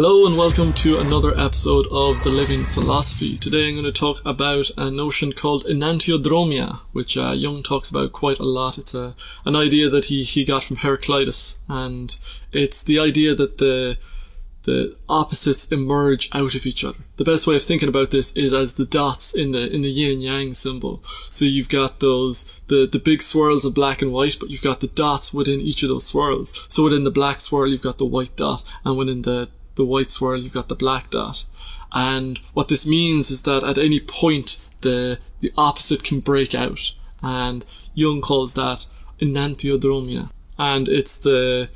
Hello and welcome to another episode of The Living Philosophy. Today I'm going to talk about a notion called enantiodromia, which Jung talks about quite a lot. It's an idea that he got from Heraclitus, and it's the idea that the opposites emerge out of each other. The best way of thinking about this is as the dots in the yin and yang symbol. So you've got the big swirls of black and white, but you've got the dots within each of those swirls. So within the black swirl you've got the white dot, and within the white swirl you've got the black dot. And what this means is that at any point the opposite can break out, and Jung calls that enantiodromia. And it's the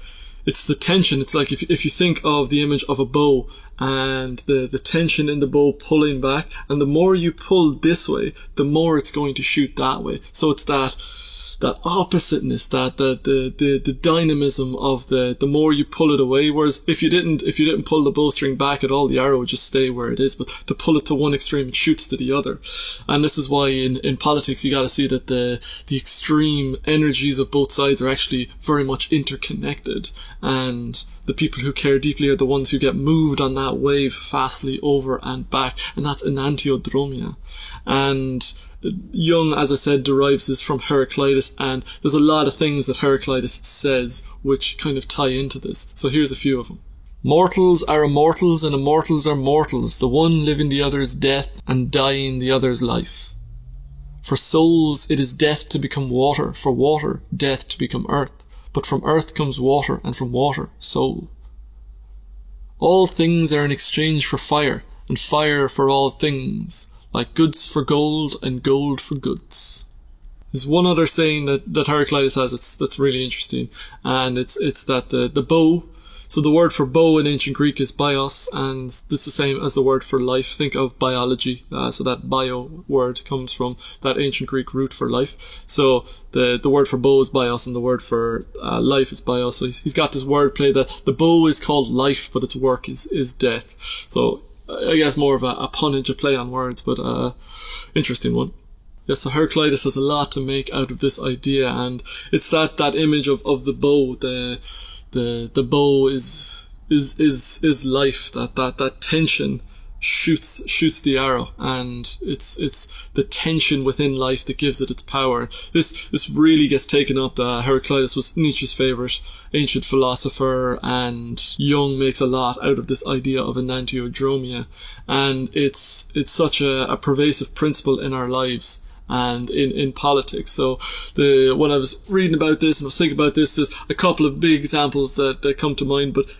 tension. It's like if you think of the image of a bow and the tension in the bow pulling back, and the more you pull this way, the more it's going to shoot that way. So it's that oppositeness, that the dynamism of the more you pull it away. Whereas if you didn't pull the bowstring back at all, the arrow would just stay where it is. But to pull it to one extreme, it shoots to the other. And this is why in politics you got to see that the extreme energies of both sides are actually very much interconnected. And the people who care deeply are the ones who get moved on that wave fastly over and back. And that's enantiodromia. And Jung, as I said, derives this from Heraclitus, and there's a lot of things that Heraclitus says which kind of tie into this. So here's a few of them. Mortals are immortals, and immortals are mortals. The one living the other's death, and dying the other's life. For souls it is death to become water, for water death to become earth. But from earth comes water, and from water soul. All things are in exchange for fire, and fire for all things. Like goods for gold and gold for goods. There's one other saying that Heraclitus has that's really interesting, and it's that the bow, so the word for bow in ancient Greek is bios, and this is the same as the word for life. Think of biology, so that bio word comes from that ancient Greek root for life. So the word for bow is bios, and the word for life is bios. So he's got this word play that the bow is called life, but its work is death. So I guess more of a pun into play on words, but interesting one. Yeah, so Heraclitus has a lot to make out of this idea, and it's that image of the bow. The bow is life. That tension shoots the arrow, and it's the tension within life that gives it its power. This really gets taken up. Heraclitus was Nietzsche's favourite ancient philosopher, and Jung makes a lot out of this idea of enantiodromia, and it's such a pervasive principle in our lives and in politics. So when I was reading about this and I was thinking about this, there's a couple of big examples that come to mind, but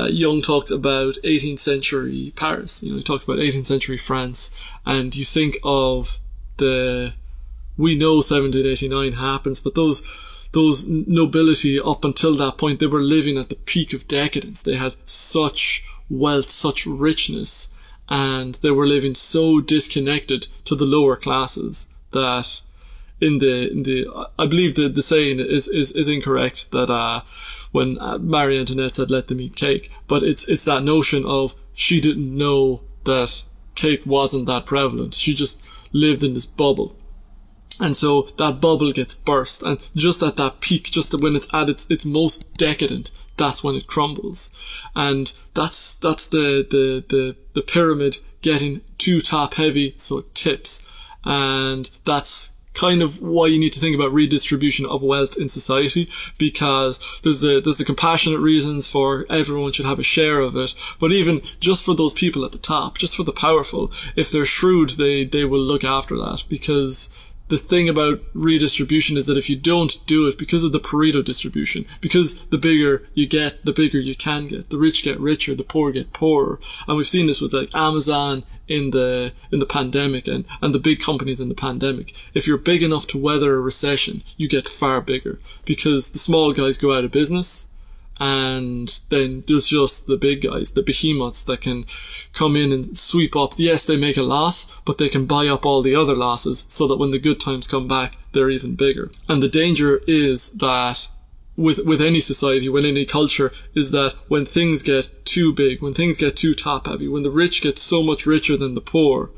Jung talks about 18th century Paris. He talks about 18th century France, and you think of we know 1789 happens, but those nobility up until that point, they were living at the peak of decadence. They had such wealth, such richness, and they were living so disconnected to the lower classes that I believe the saying is incorrect, that when Marie Antoinette said let them eat cake, but it's that notion of she didn't know that cake wasn't that prevalent. She just lived in this bubble. And so that bubble gets burst, and just at that peak, just when it's at its most decadent, that's when it crumbles. And that's the pyramid getting too top heavy, so it tips. And that's kind of why you need to think about redistribution of wealth in society, because there's the compassionate reasons for everyone should have a share of it, but even just for those people at the top, just for the powerful, if they're shrewd, they will look after that. Because the thing about redistribution is that if you don't do it, because of the Pareto distribution, because the bigger you get, the bigger you can get. The rich get richer, the poor get poorer. And we've seen this with like Amazon in the pandemic and the big companies in the pandemic. If you're big enough to weather a recession, you get far bigger, because the small guys go out of business, and then there's just the big guys, the behemoths, that can come in and sweep up. Yes, they make a loss, but they can buy up all the other losses so that when the good times come back, they're even bigger. And the danger is that with any society, with any culture, is that when things get too big, when things get too top heavy, when the rich get so much richer than the poor,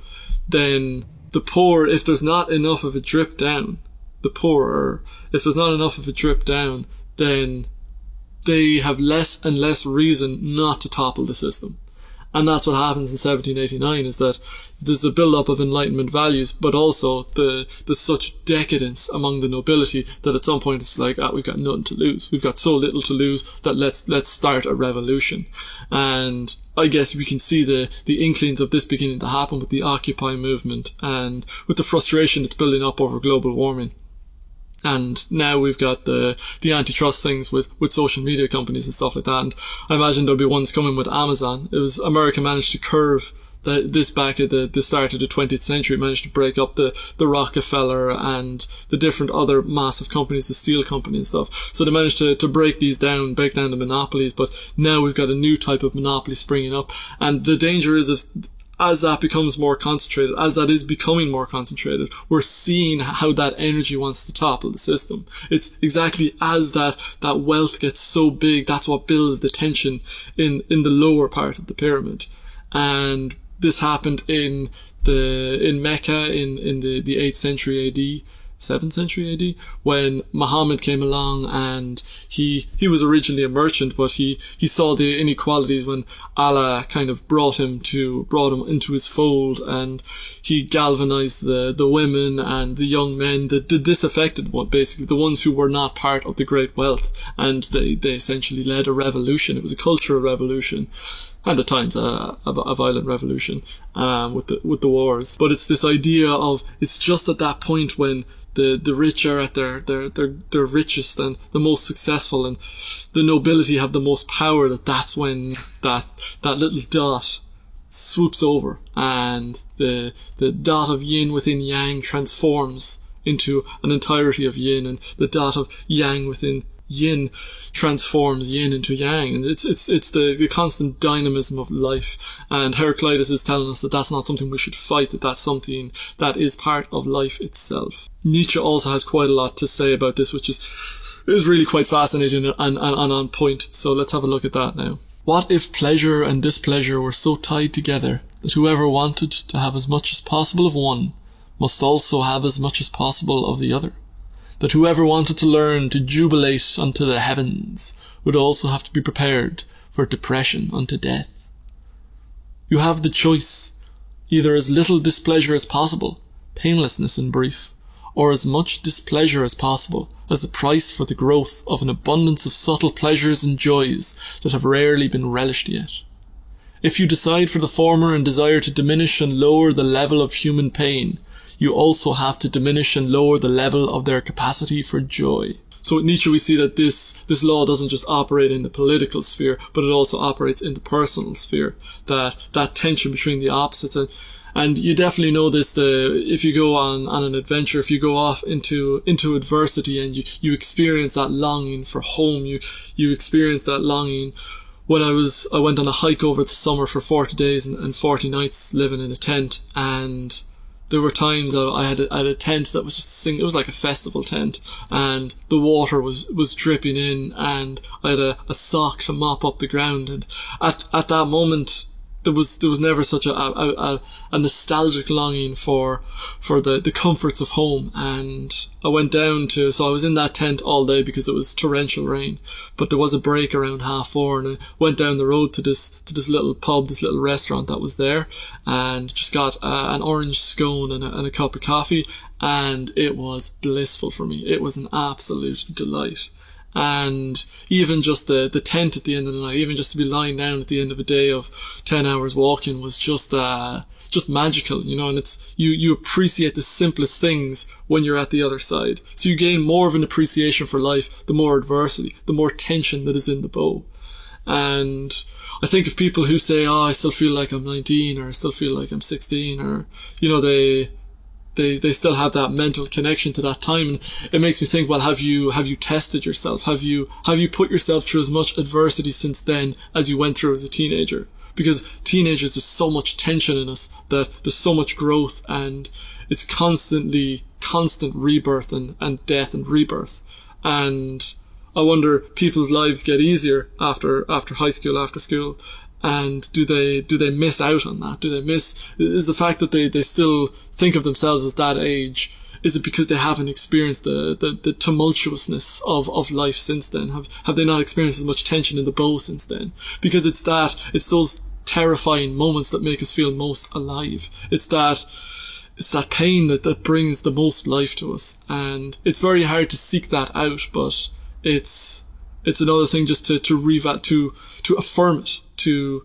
then the poor, if there's not enough of a drip down, then they have less and less reason not to topple the system. And that's what happens in 1789, is that there's a build-up of Enlightenment values, but also there's such decadence among the nobility that at some point it's like, we've got nothing to lose. We've got so little to lose that let's start a revolution. And I guess we can see the inklings of this beginning to happen with the Occupy movement and with the frustration that's building up over global warming. And now we've got the antitrust things with social media companies and stuff like that. And I imagine there'll be ones coming with Amazon. It was America managed to curve this back at the start of the 20th century, managed to break up the Rockefeller and the different other massive companies, the steel company and stuff. So they managed to break down the monopolies. But now we've got a new type of monopoly springing up. And the danger is as that becomes more concentrated, as that is becoming more concentrated, we're seeing how that energy wants to topple the system. It's exactly as that wealth gets so big, that's what builds the tension in the lower part of the pyramid. And this happened in Mecca in the 8th century AD, 7th century AD, when Muhammad came along, and he was originally a merchant, but he saw the inequalities when Allah kind of brought him into his fold, and he galvanized the women and the young men, the disaffected one, basically the ones who were not part of the great wealth, and they essentially led a revolution. It was a cultural revolution, and at times a violent revolution with the wars. But it's this idea of, it's just at that point when the rich are at their richest and the most successful, and the nobility have the most power, that's when that little dot swoops over, and the dot of yin within yang transforms into an entirety of yin, and the dot of yang within yin transforms yin into yang. And it's the constant dynamism of life. And Heraclitus is telling us that that's not something we should fight, that's something that is part of life itself. Nietzsche also has quite a lot to say about this, which is really quite fascinating and on point. So let's have a look at that now. What if pleasure and displeasure were so tied together that whoever wanted to have as much as possible of one must also have as much as possible of the other? That whoever wanted to learn to jubilate unto the heavens would also have to be prepared for depression unto death? You have the choice, either as little displeasure as possible, painlessness in brief, or as much displeasure as possible as the price for the growth of an abundance of subtle pleasures and joys that have rarely been relished yet. If you decide for the former and desire to diminish and lower the level of human pain, you also have to diminish and lower the level of their capacity for joy. So with Nietzsche we see that this law doesn't just operate in the political sphere, but it also operates in the personal sphere. That tension between the opposites. And you definitely know this, if you go on an adventure, if you go off into adversity and you experience that longing for home, you experience that longing. When I went on a hike over the summer for 40 days and 40 nights living in a tent, and there were times I had a tent that was just it was like a festival tent, and the water was dripping in, and I had a sock to mop up the ground, and at that moment there was never such a nostalgic longing for the comforts of home. And I went down so I was in that tent all day because it was torrential rain, but there was a break around 4:30, and I went down the road to this little pub, this little restaurant that was there, and just got an orange scone and a cup of coffee, and it was blissful for me. It was an absolute delight. And even just the tent at the end of the night, even just to be lying down at the end of a day of 10 hours walking was just magical, you know. And it's, you appreciate the simplest things when you're at the other side. So you gain more of an appreciation for life, the more adversity, the more tension that is in the bow. And I think of people who say, I still feel like I'm 19, or I still feel like I'm 16, or, you know, they still have that mental connection to that time. And it makes me think, well, have you tested yourself? Have you put yourself through as much adversity since then as you went through as a teenager? Because teenagers, there's so much tension in us, that there's so much growth, and it's constant rebirth and death and rebirth. And I wonder, people's lives get easier after high school, after school. And do they miss out on that? Is the fact that they still think of themselves as that age, is it because they haven't experienced the tumultuousness of life since then? Have they not experienced as much tension in the bow since then? Because it's those terrifying moments that make us feel most alive. It's that pain that brings the most life to us. And it's very hard to seek that out, but it's another thing just to affirm it, to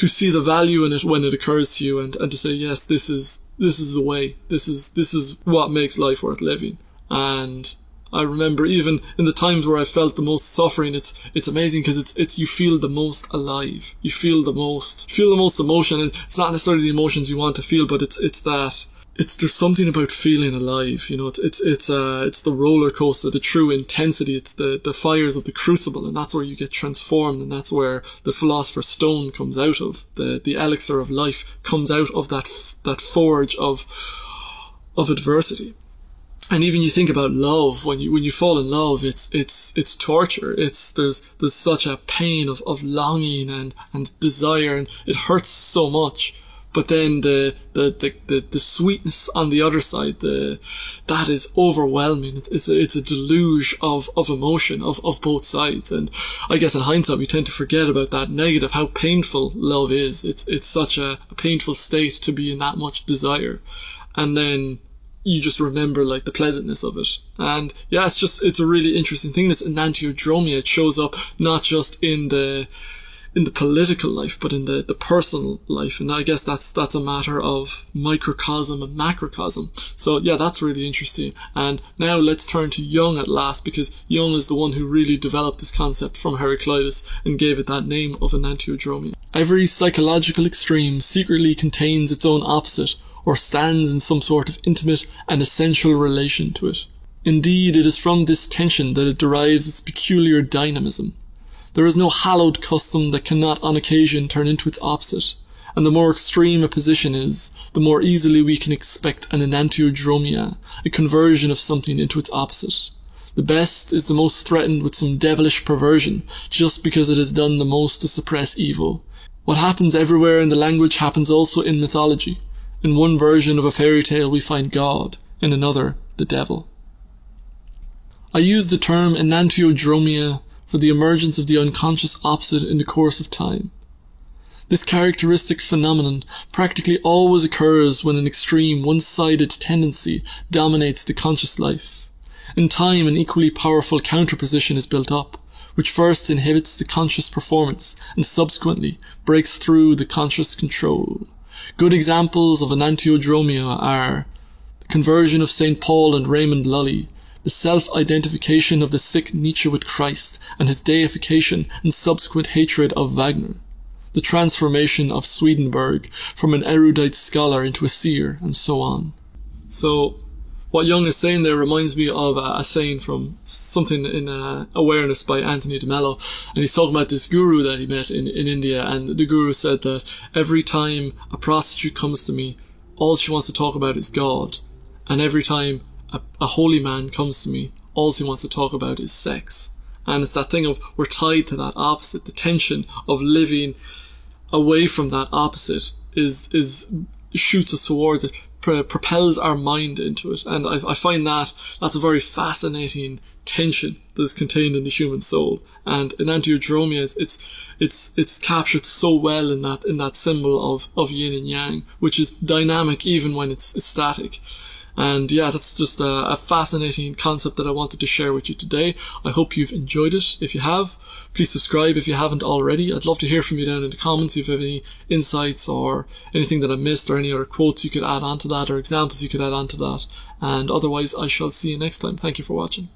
see the value in it when it occurs to you, and to say, yes, this is the way. This is what makes life worth living. And I remember even in the times where I felt the most suffering, it's amazing because it's you feel the most alive. You feel the most emotion, and it's not necessarily the emotions you want to feel, but there's something about feeling alive, it's the roller coaster, the true intensity, it's the fires of the crucible, and that's where you get transformed, and that's where the philosopher's stone comes out of, the elixir of life comes out of that forge of adversity. And even you think about love, when you fall in love, it's torture. There's such a pain of longing and desire, and it hurts so much. But then the sweetness on the other side, that is overwhelming. It's a deluge of emotion of both sides. And I guess in hindsight we tend to forget about that negative, how painful love is. It's such a painful state to be in that much desire. And then you just remember like the pleasantness of it. And yeah, it's a really interesting thing. This enantiodromia, it shows up not just in the political life, but in the personal life. And I guess that's a matter of microcosm and macrocosm. So yeah, that's really interesting. And now let's turn to Jung at last, because Jung is the one who really developed this concept from Heraclitus and gave it that name of enantiodromia. Every psychological extreme secretly contains its own opposite, or stands in some sort of intimate and essential relation to it. Indeed, it is from this tension that it derives its peculiar dynamism. There is no hallowed custom that cannot on occasion turn into its opposite, and the more extreme a position is, the more easily we can expect an enantiodromia, a conversion of something into its opposite. The best is the most threatened with some devilish perversion, just because it has done the most to suppress evil. What happens everywhere in the language happens also in mythology. In one version of a fairy tale we find God, in another the devil. I use the term enantiodromia for the emergence of the unconscious opposite in the course of time. This characteristic phenomenon practically always occurs when an extreme, one-sided tendency dominates the conscious life. In time, an equally powerful counterposition is built up, which first inhibits the conscious performance and subsequently breaks through the conscious control. Good examples of enantiodromia are the conversion of St. Paul and Raymond Lully, the self-identification of the sick Nietzsche with Christ and his deification and subsequent hatred of Wagner, the transformation of Swedenborg from an erudite scholar into a seer, and so on. So, what Jung is saying there reminds me of a saying from something in Awareness by Anthony de Mello, and he's talking about this guru that he met in India, and the guru said that every time a prostitute comes to me, all she wants to talk about is God, and every time a holy man comes to me, all he wants to talk about is sex. And it's that thing of we're tied to that opposite. The tension of living away from that opposite is shoots us towards it, propels our mind into it. And I find that's a very fascinating tension that is contained in the human soul. And enantiodromia, it's captured so well in that symbol of yin and yang, which is dynamic even when it's static. And yeah, that's just a fascinating concept that I wanted to share with you today. I hope you've enjoyed it. If you have, please subscribe if you haven't already. I'd love to hear from you down in the comments if you have any insights or anything that I missed, or any other quotes you could add on to that, or examples you could add on to that. And otherwise, I shall see you next time. Thank you for watching.